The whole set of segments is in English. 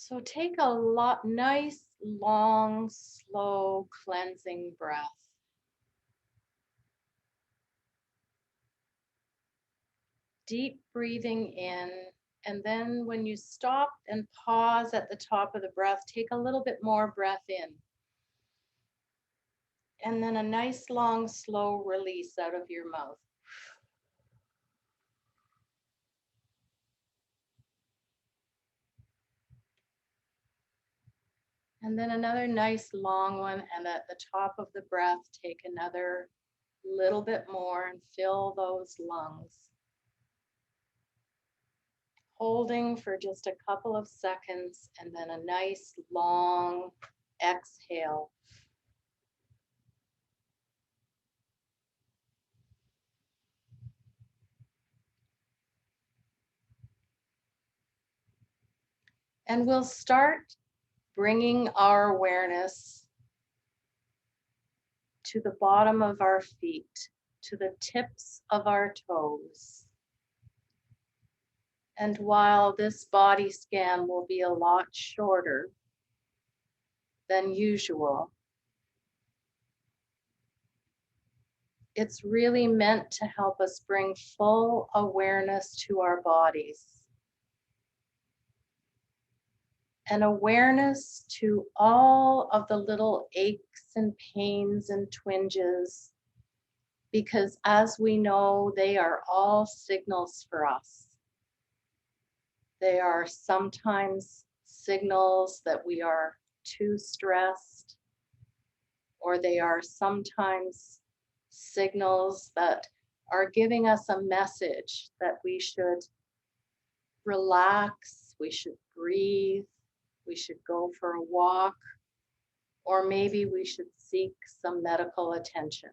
So take a nice, long, slow, cleansing breath. Deep breathing in. And then when you stop and pause at the top of the breath, take a little bit more breath in. And then a nice, long, slow release out of your mouth. And then another nice, long one. And at the top of the breath, take another little bit more and fill those lungs. Holding for just a couple of seconds, and then a nice long exhale. And we'll start bringing our awareness to the bottom of our feet, to the tips of our toes. And while this body scan will be a lot shorter than usual, it's really meant to help us bring full awareness to our bodies. And awareness to all of the little aches and pains and twinges, because as we know, they are all signals for us. They are sometimes signals that we are too stressed, or they are sometimes signals that are giving us a message that we should relax, we should breathe, we should go for a walk, or maybe we should seek some medical attention.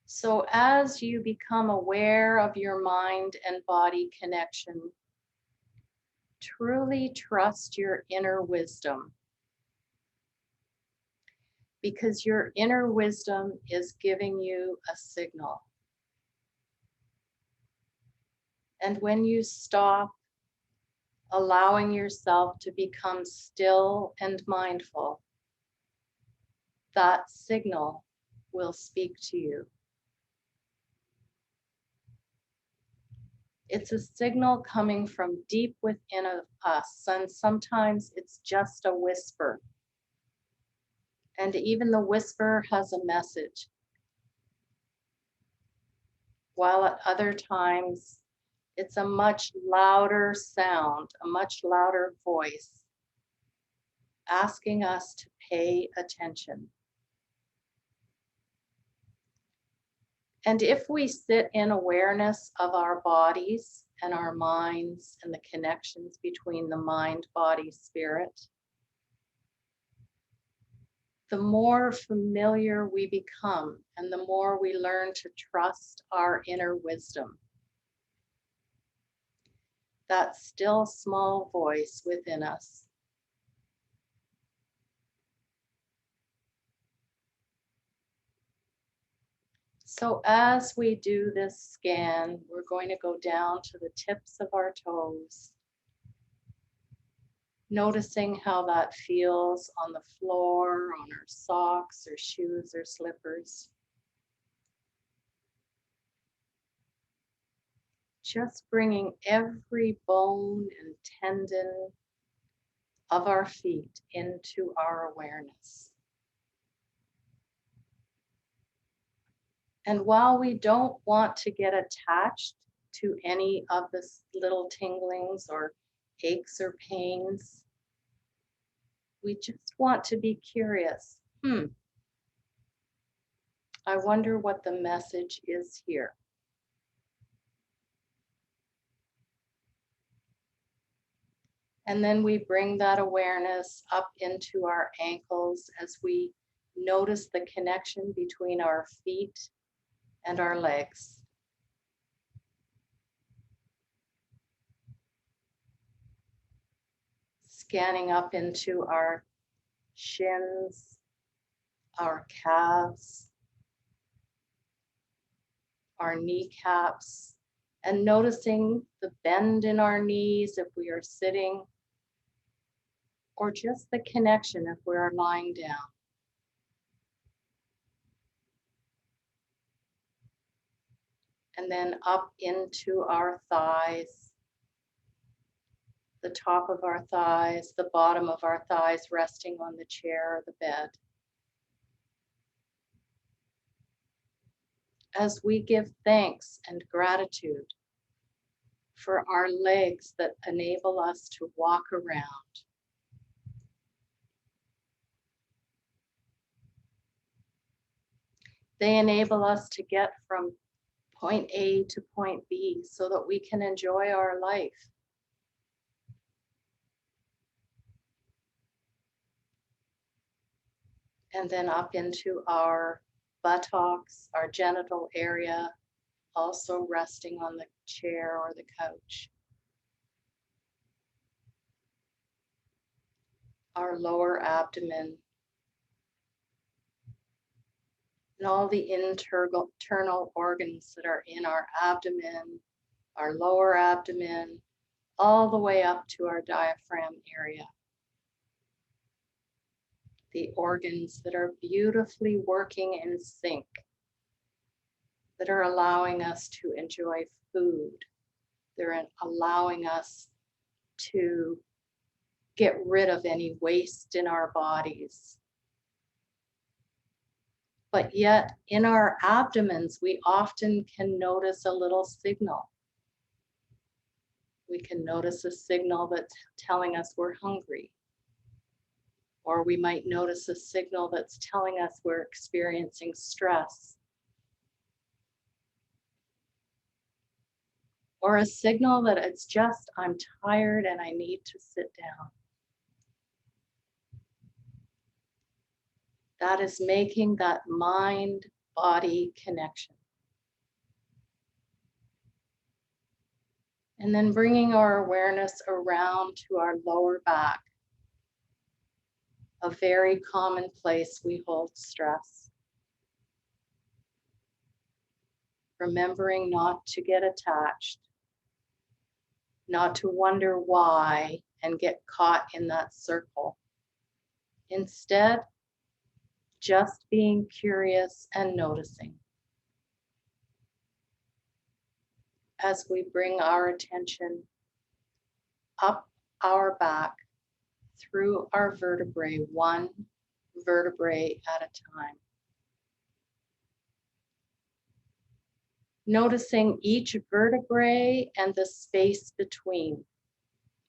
So as you become aware of your mind and body connection, truly trust your inner wisdom, because your inner wisdom is giving you a signal. And when you stop, allowing yourself to become still and mindful, that signal will speak to you. It's a signal coming from deep within of us, and sometimes it's just a whisper. And even the whisper has a message, while at other times it's a much louder sound, a much louder voice, asking us to pay attention. And if we sit in awareness of our bodies and our minds and the connections between the mind, body, spirit, the more familiar we become and the more we learn to trust our inner wisdom, that still small voice within us. So as we do this scan, we're going to go down to the tips of our toes, noticing how that feels on the floor, on our socks or shoes or slippers. Just bringing every bone and tendon of our feet into our awareness. And while we don't want to get attached to any of the little tinglings or aches or pains, we just want to be curious. I wonder what the message is here. And then we bring that awareness up into our ankles as we notice the connection between our feet and our legs. Scanning up into our shins, our calves, our kneecaps, and noticing the bend in our knees if we are sitting, or just the connection if we are lying down. And then up into our thighs, the top of our thighs, the bottom of our thighs resting on the chair or the bed. As we give thanks and gratitude for our legs that enable us to walk around. They enable us to get from point A to point B so that we can enjoy our life. And then up into our buttocks, our genital area, also resting on the chair or the couch. Our lower abdomen, and all the internal organs that are in our abdomen, our lower abdomen, all the way up to our diaphragm area. The organs that are beautifully working in sync, that are allowing us to enjoy food. They're allowing us to get rid of any waste in our bodies. But yet in our abdomens, we often can notice a little signal. We can notice a signal that's telling us we're hungry. Or we might notice a signal that's telling us we're experiencing stress. Or a signal that it's just, I'm tired and I need to sit down. That is making that mind-body connection. And then bringing our awareness around to our lower back, a very common place we hold stress. Remembering not to get attached, not to wonder why and get caught in that circle. Instead, just being curious and noticing. As we bring our attention up our back through our vertebrae, one vertebrae at a time. Noticing each vertebrae and the space between,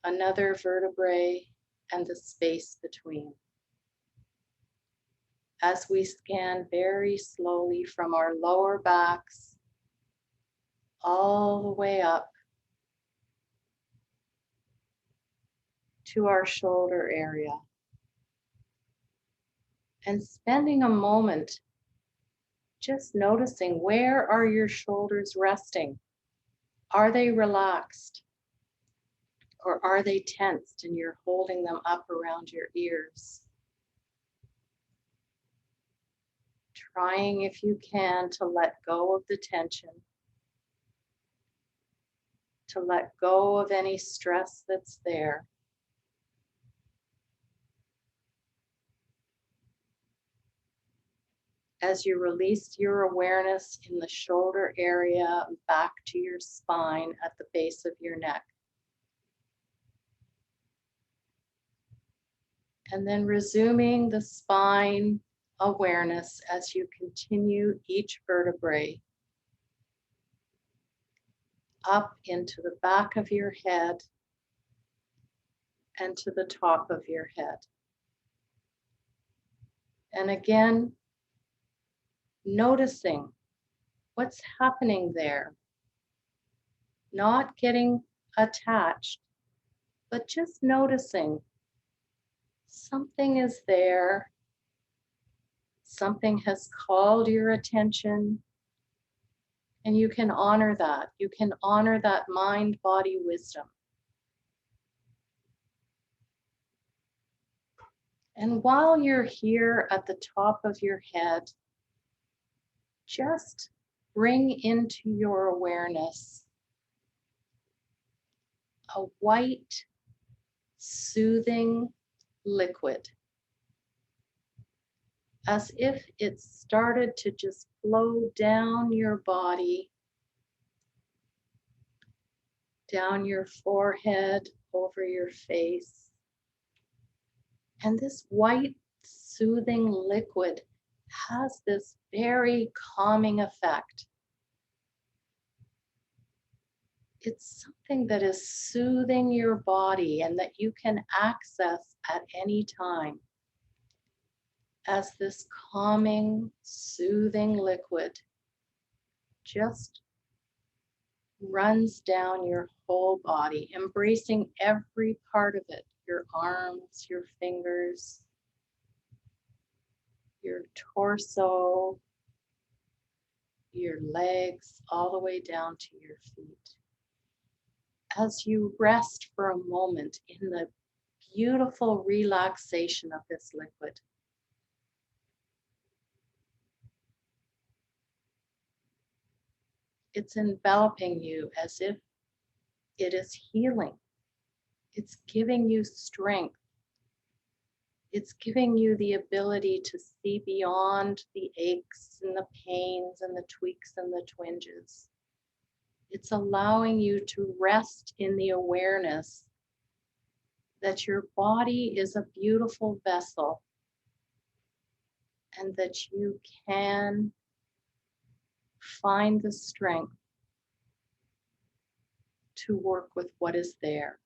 another vertebrae and the space between. As we scan very slowly from our lower backs all the way up to our shoulder area. And spending a moment just noticing, where are your shoulders resting? Are they relaxed? Or are they tensed and you're holding them up around your ears? Trying, if you can, to let go of the tension, to let go of any stress that's there. As you release your awareness in the shoulder area back to your spine at the base of your neck. And then resuming the spine awareness as you continue each vertebrae up into the back of your head and to the top of your head. And again, noticing what's happening there. Not getting attached, but just noticing something is there. Something has called your attention. And you can honor that. You can honor that mind-body wisdom. And while you're here at the top of your head, just bring into your awareness a white, soothing liquid, as if it started to just flow down your body, down your forehead, over your face. And this white, soothing liquid has this very calming effect. It's something that is soothing your body and that you can access at any time as this calming, soothing liquid just runs down your whole body, embracing every part of it, your arms, your fingers, your torso, your legs, all the way down to your feet. As you rest for a moment in the beautiful relaxation of this liquid, it's enveloping you as if it is healing. It's giving you strength. It's giving you the ability to see beyond the aches and the pains and the tweaks and the twinges. It's allowing you to rest in the awareness that your body is a beautiful vessel and that you can find the strength to work with what is there,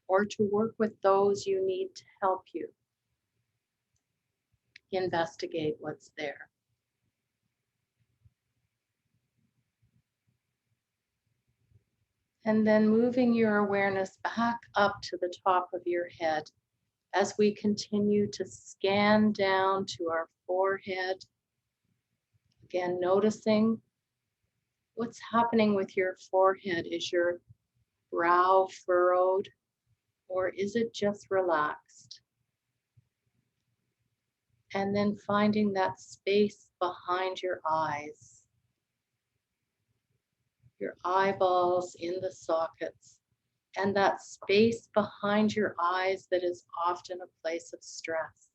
or to work with those you need to help you investigate what's there. And then moving your awareness back up to the top of your head as we continue to scan down to our forehead. Again, noticing what's happening with your forehead. Is your brow furrowed, or is it just relaxed? And then finding that space behind your eyes, your eyeballs in the sockets, and that space behind your eyes that is often a place of stress.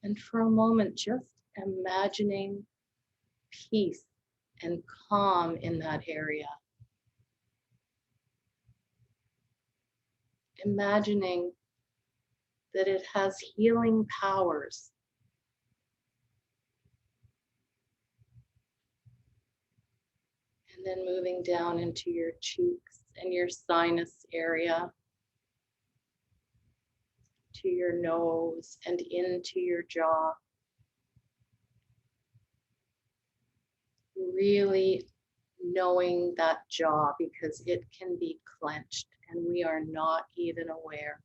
And for a moment, just imagining peace and calm in that area. Imagining that it has healing powers. And then moving down into your cheeks and your sinus area, to your nose and into your jaw. Really knowing that jaw, because it can be clenched and we are not even aware.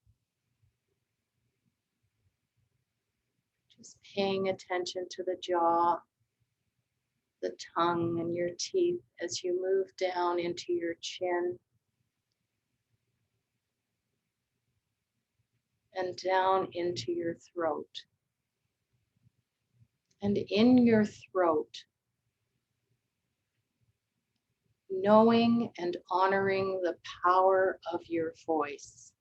Just paying attention to the jaw, the tongue and your teeth as you move down into your chin and down into your throat. And in your throat, knowing and honoring the power of your voice.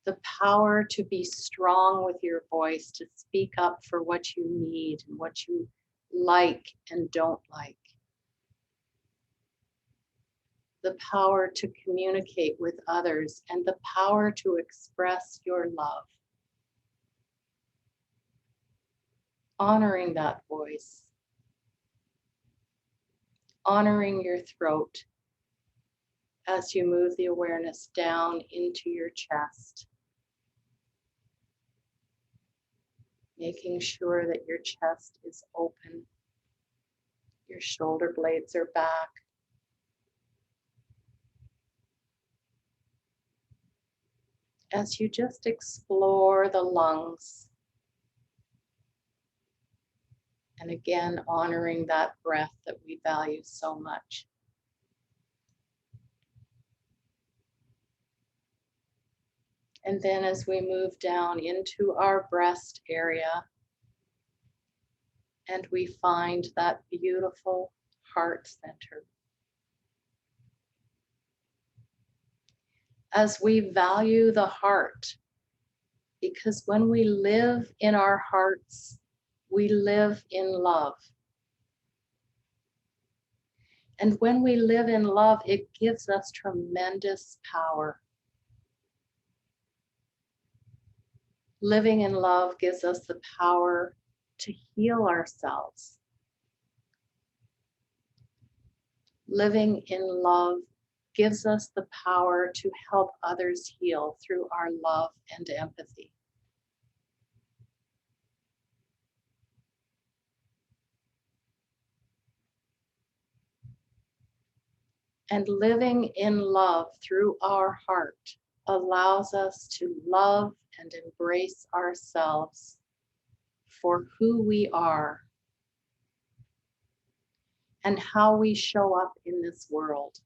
The power to be strong with your voice, to speak up for what you need and what you like and don't like. The power to communicate with others and the power to express your love. Honoring that voice. Honoring your throat as you move the awareness down into your chest. Making sure that your chest is open. Your shoulder blades are back. As you just explore the lungs. And again, honoring that breath that we value so much. And then as we move down into our breast area, and we find that beautiful, heart center. As we value the heart, because when we live in our hearts, we live in love. And when we live in love, it gives us tremendous power. Living in love gives us the power to heal ourselves. Living in love gives us the power to help others heal through our love and empathy. And living in love through our heart allows us to love and embrace ourselves for who we are and how we show up in this world.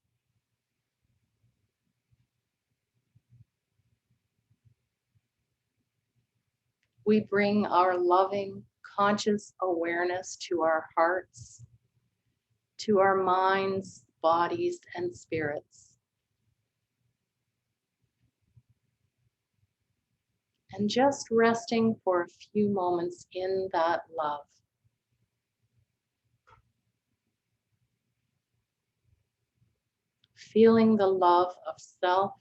We bring our loving, conscious awareness to our hearts, to our minds, bodies, and spirits. And just resting for a few moments in that love. Feeling the love of self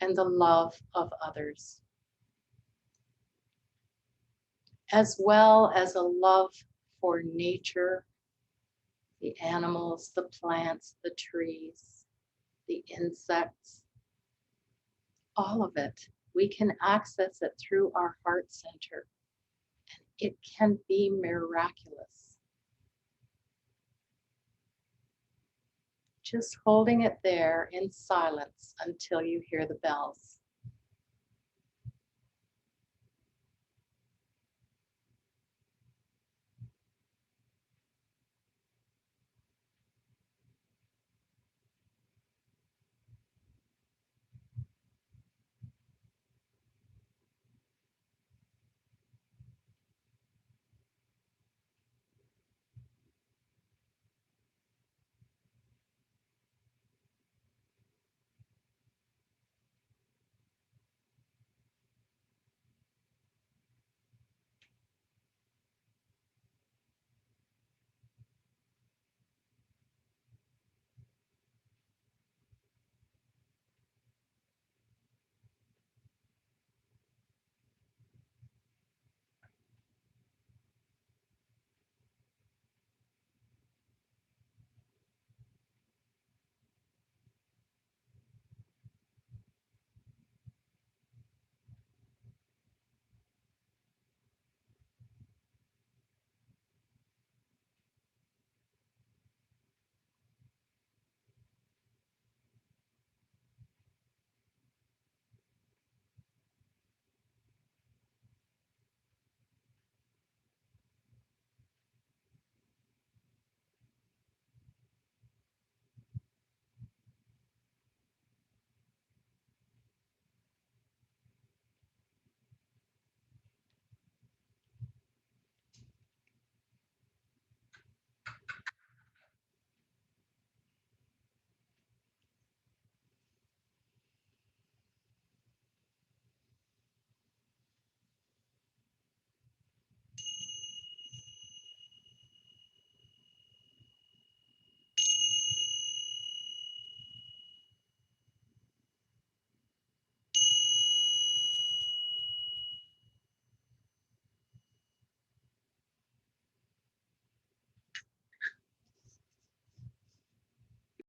and the love of others, as well as a love for nature, the animals, the plants, the trees, the insects, all of it. We can access it through our heart center, and it can be miraculous. Just holding it there in silence until you hear the bells.